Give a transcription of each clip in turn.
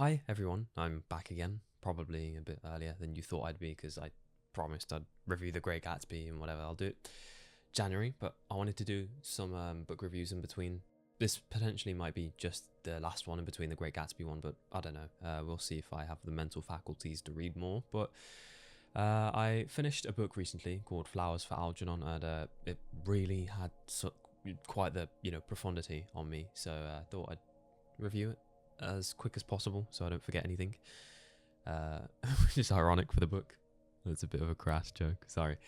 Hi everyone, I'm back again, probably a bit earlier than you thought I'd be because I promised I'd review The Great Gatsby and whatever. I'll do it January, but I wanted to do some book reviews in between. This potentially might be just the last one in between The Great Gatsby one, but I don't know. We'll see if I have the mental faculties to read more. But I finished a book recently called Flowers for Algernon, and it really had quite the profundity on me, so I thought I'd review it as quick as possible so I don't forget anything, which is ironic for the book. That's a bit of a crass joke, sorry.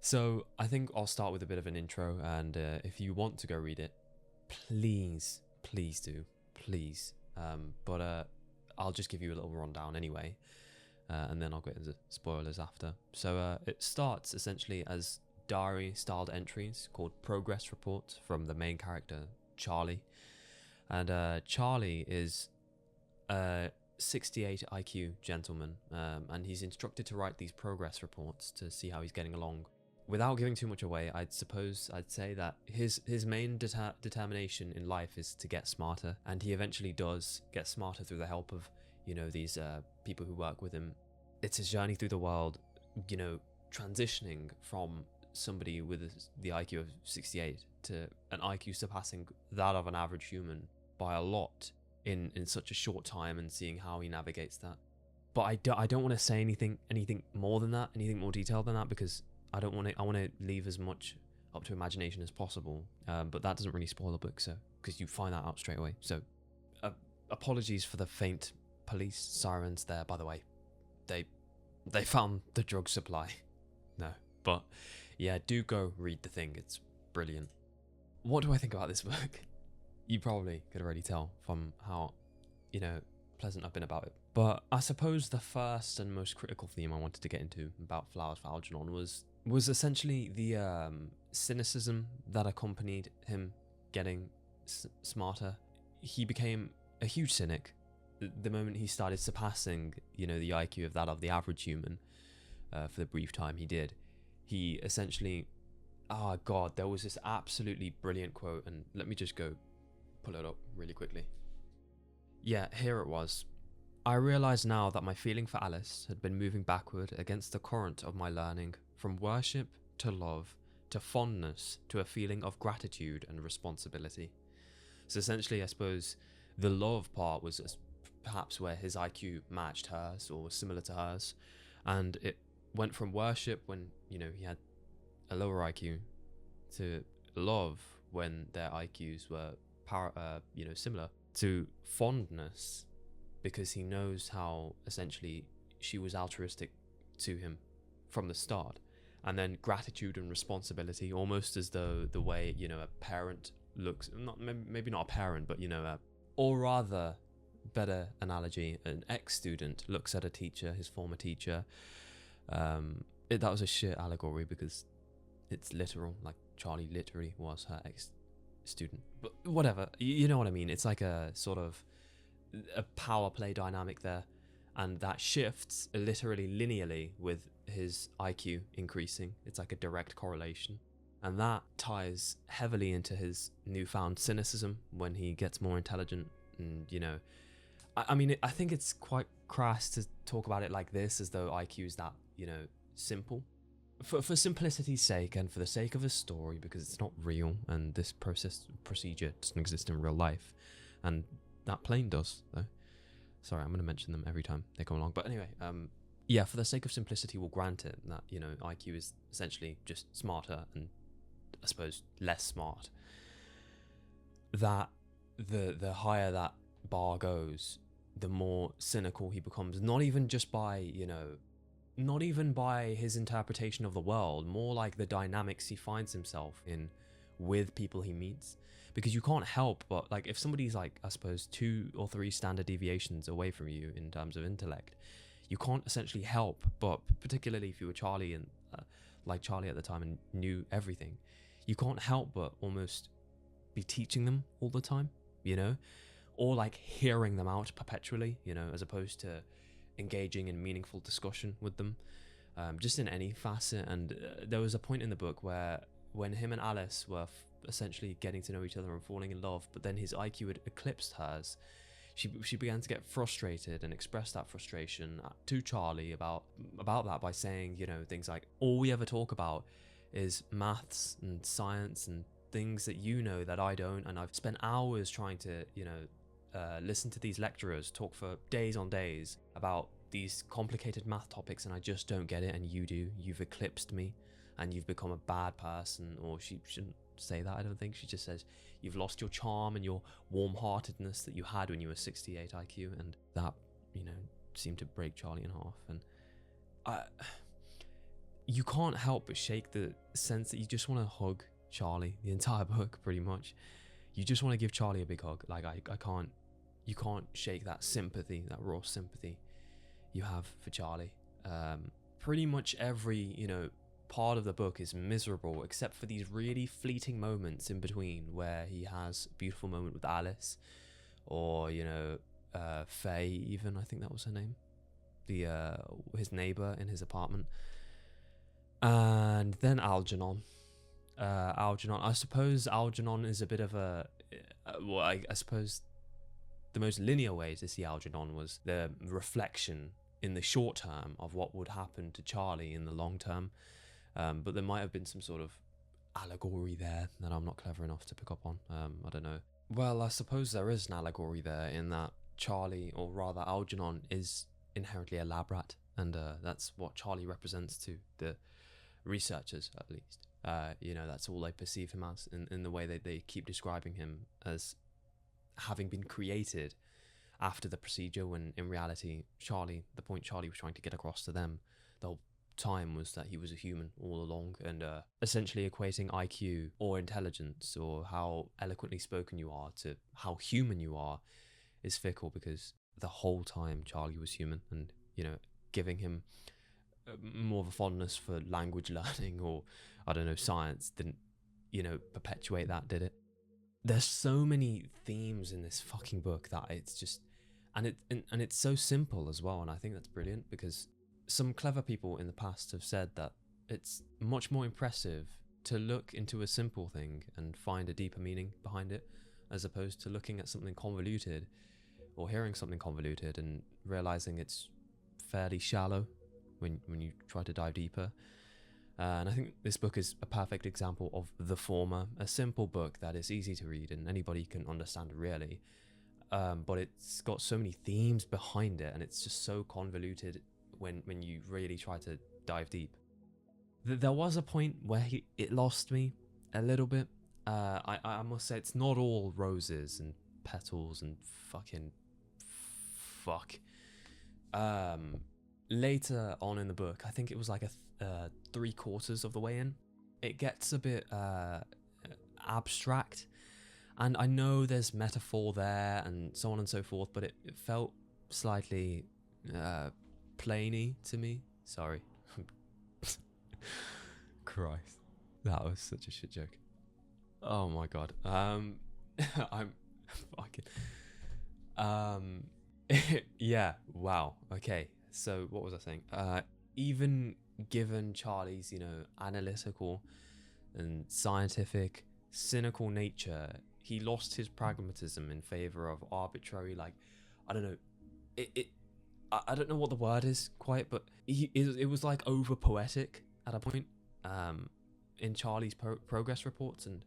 So I think I'll start with a bit of an intro, and if you want to go read it, please do, please. But I'll just give you a little rundown anyway, and then I'll get into spoilers after. So it starts essentially as diary styled entries called progress reports from the main character Charlie. And Charlie is a 68 IQ gentleman, and he's instructed to write these progress reports to see how he's getting along. Without giving too much away, I'd say that his main determination in life is to get smarter, and he eventually does get smarter through the help of, these people who work with him. It's his journey through the world, transitioning from somebody with the IQ of 68 to an IQ surpassing that of an average human by a lot in such a short time, and seeing how he navigates that. But I don't want to say anything more than that, anything more detailed than that, because I want to leave as much up to imagination as possible. But that doesn't really spoil the book, so because you find that out straight away. So apologies for the faint police sirens there, by the way. They found the drug supply. No, but yeah, do go read the thing. It's brilliant. What do I think about this book? You probably could already tell from how, pleasant I've been about it. But I suppose the first and most critical theme I wanted to get into about Flowers for Algernon was essentially the cynicism that accompanied him getting smarter. He became a huge cynic the moment he started surpassing, the IQ of that of the average human. For the brief time he did, he essentially, oh god, there was this absolutely brilliant quote, and let me just go pull it up really quickly. Yeah, here it was. I realised now that my feeling for Alice had been moving backward against the current of my learning, from worship to love to fondness to a feeling of gratitude and responsibility. So essentially, I suppose the love part was perhaps where his IQ matched hers or was similar to hers, and it went from worship when he had a lower IQ to love when their IQs were similar, to fondness because he knows how essentially she was altruistic to him from the start, and then gratitude and responsibility, almost as though the way a parent looks, maybe not a parent, but or rather, better analogy, an ex-student looks at a teacher, his former teacher. That was a shit allegory because it's literal, like Charlie literally was her ex-student, but whatever, you know what I mean. It's like a sort of a power play dynamic there, and that shifts literally linearly with his IQ increasing. It's like a direct correlation, and that ties heavily into his newfound cynicism when he gets more intelligent. And I mean, I think it's quite crass to talk about it like this, as though IQ is that simple. For simplicity's sake, and for the sake of the story, because it's not real, and this procedure doesn't exist in real life, and that plane does, though. Sorry, I'm going to mention them every time they come along. But anyway, yeah, for the sake of simplicity, we'll grant it that IQ is essentially just smarter, and I suppose less smart. That the higher that bar goes, the more cynical he becomes. Not even just by not even by his interpretation of the world, more like the dynamics he finds himself in with people he meets. Because you can't help but, like, if somebody's like, I suppose, 2 or 3 standard deviations away from you in terms of intellect, you can't essentially help but, particularly if you were Charlie and like Charlie at the time and knew everything, you can't help but almost be teaching them all the time, or like hearing them out perpetually, as opposed to engaging in meaningful discussion with them, just in any facet. And there was a point in the book where when him and Alice were essentially getting to know each other and falling in love, but then his IQ had eclipsed hers, she began to get frustrated and express that frustration to Charlie about that by saying, you know, things like, all we ever talk about is maths and science and things that you know that I don't, and I've spent hours trying to, you know, listen to these lecturers talk for days on days about these complicated math topics, and I just don't get it, and you do. You've eclipsed me and you've become a bad person. Or she shouldn't say that, I don't think. She just says you've lost your charm and your warm-heartedness that you had when you were 68 IQ, and that, you know, seemed to break Charlie in half. And you can't help but shake the sense that you just want to hug Charlie the entire book, pretty much. You just want to give Charlie a big hug. Like, you can't shake that sympathy, that raw sympathy you have for Charlie. Pretty much every, you know, part of the book is miserable, except for these really fleeting moments in between where he has a beautiful moment with Alice, or, you know, Faye, even, I think that was her name, his neighbor in his apartment. And then Algernon. I suppose Algernon is a bit of a well, I suppose the most linear way to see Algernon was the reflection in the short term of what would happen to Charlie in the long term. But there might have been some sort of allegory there that I'm not clever enough to pick up on. I don't know. Well, I suppose there is an allegory there in that Charlie, or rather Algernon, is inherently a lab rat, and that's what Charlie represents to the researchers, at least. You know, that's all they perceive him as, in the way that they keep describing him as having been created after the procedure, when in reality, Charlie, the point Charlie was trying to get across to them the whole time was that he was a human all along, and essentially equating IQ or intelligence or how eloquently spoken you are to how human you are is fickle, because the whole time Charlie was human, and, you know, giving him more of a fondness for language learning or, I don't know, science didn't, you know, perpetuate that, did it? There's so many themes in this fucking book that it's just, and it's so simple as well, and I think that's brilliant, because some clever people in the past have said that it's much more impressive to look into a simple thing and find a deeper meaning behind it, as opposed to looking at something convoluted or hearing something convoluted and realizing it's fairly shallow when you try to dive deeper. And I think this book is a perfect example of the former, a simple book that is easy to read and anybody can understand, really. But it's got so many themes behind it, and it's just so convoluted when you really try to dive deep. There was a point where it lost me a little bit. I must say, it's not all roses and petals and fucking fuck. Later on in the book, I think it was like a 3/4 of the way in, it gets a bit abstract, and I know there's metaphor there and so on and so forth, but it felt slightly plainy to me. Sorry. Christ, that was such a shit joke. Oh my god. I'm fucking yeah, wow. Okay, so what was I saying? Even given Charlie's, you know, analytical and scientific, cynical nature, he lost his pragmatism in favor of arbitrary, like, I don't know, I don't know what the word is quite, but it was like over poetic at a point in Charlie's progress reports, and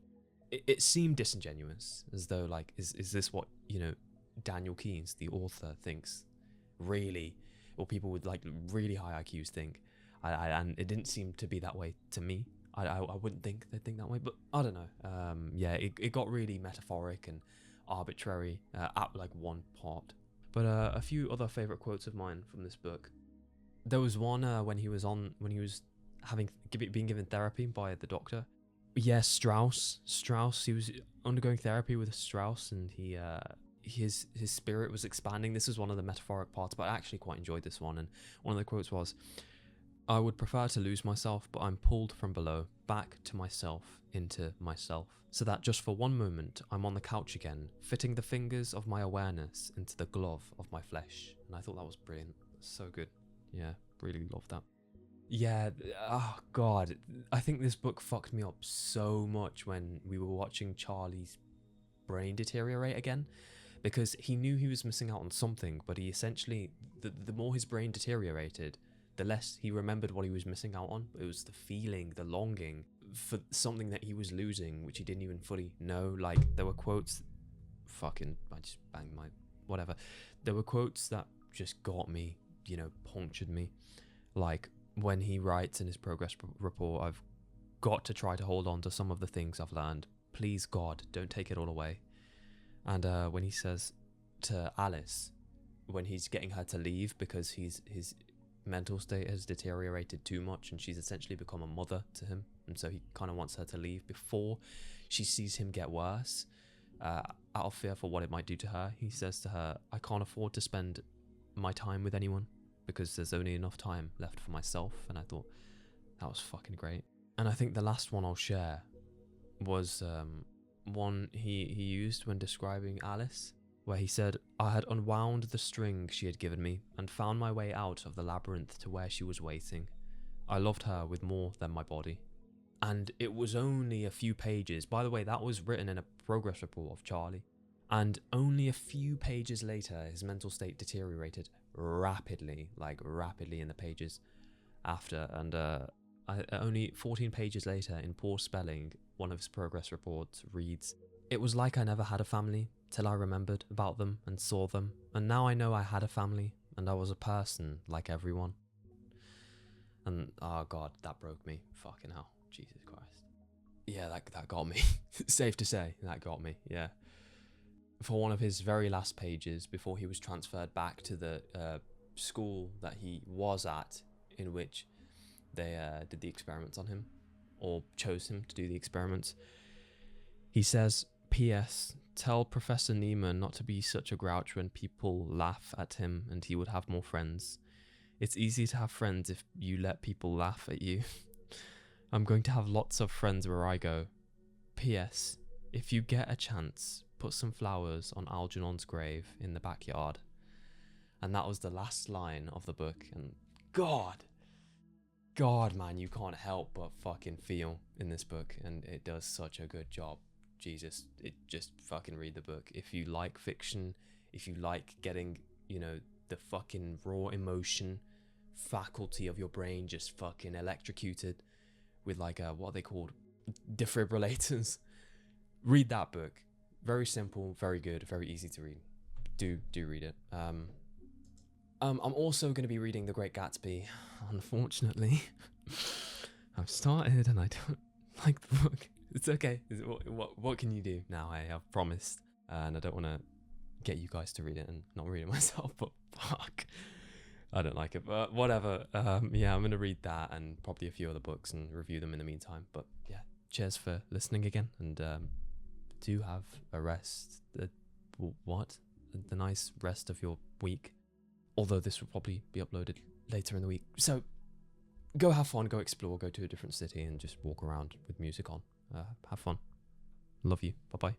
it seemed disingenuous, as though, like, is this what, you know, Daniel Keynes, the author, thinks really, or people with like really high IQs think? And it didn't seem to be that way to me. I wouldn't think they'd think that way, but I don't know. Yeah, it got really metaphoric and arbitrary at like one part. But a few other favorite quotes of mine from this book. There was one when he was being given therapy by the doctor. Yeah, Strauss. He was undergoing therapy with Strauss, and his spirit was expanding. This is one of the metaphoric parts, but I actually quite enjoyed this one. And one of the quotes was, "I would prefer to lose myself, but I'm pulled from below, back to myself, into myself, so that just for one moment I'm on the couch again, fitting the fingers of my awareness into the glove of my flesh." And I thought that was brilliant. So good. Yeah, really loved that. Yeah, oh god, I think this book fucked me up so much when we were watching Charlie's brain deteriorate again, because he knew he was missing out on something, but he essentially, the more his brain deteriorated, the less he remembered what he was missing out on. It was the feeling, the longing for something that he was losing, which he didn't even fully know. Like, there were quotes, I just banged my, whatever. There were quotes that just got me, punctured me. Like, when he writes in his progress report, I've got to try to hold on to some of the things I've learned. Please, God, don't take it all away. And when he says to Alice, when he's getting her to leave because his mental state has deteriorated too much and she's essentially become a mother to him, and so he kind of wants her to leave before she sees him get worse, out of fear for what it might do to her, he says to her, I can't afford to spend my time with anyone because there's only enough time left for myself. And I thought that was fucking great. And I think the last one I'll share was one he used when describing Alice, where he said, I had unwound the string she had given me and found my way out of the labyrinth to where she was waiting. I loved her with more than my body. And it was only a few pages. By the way, that was written in a progress report of Charlie. And only a few pages later, his mental state deteriorated rapidly in the pages after. And only 14 pages later, in poor spelling, one of his progress reports reads, it was like I never had a family till I remembered about them and saw them. And now I know I had a family and I was a person like everyone. And oh God, that broke me. Fucking hell. Jesus Christ. Yeah, that got me. Safe to say, that got me, yeah. For one of his very last pages, before he was transferred back to the school that he was at, in which they did the experiments on him, or chose him to do the experiments, he says, P.S. Tell Professor Neiman not to be such a grouch when people laugh at him and he would have more friends. It's easy to have friends if you let people laugh at you. I'm going to have lots of friends where I go. P.S. If you get a chance, put some flowers on Algernon's grave in the backyard. And that was the last line of the book. And God, man, you can't help but fucking feel in this book. And it does such a good job. Jesus, just fucking read the book. If you like fiction, if you like getting, the fucking raw emotion faculty of your brain just fucking electrocuted with what are they called? Defibrillators. Read that book. Very simple, very good, very easy to read. Do read it. I'm also going to be reading The Great Gatsby. Unfortunately, I've started and I don't like the book. It's okay. What can you do now? I have promised, and I don't want to get you guys to read it and not read it myself. But fuck, I don't like it. But whatever. Yeah, I'm going to read that and probably a few other books and review them in the meantime. But yeah, cheers for listening again, and do have a rest. The nice rest of your week. Although this will probably be uploaded later in the week. So go have fun, go explore, go to a different city and just walk around with music on. Have fun. Love you. Bye-bye.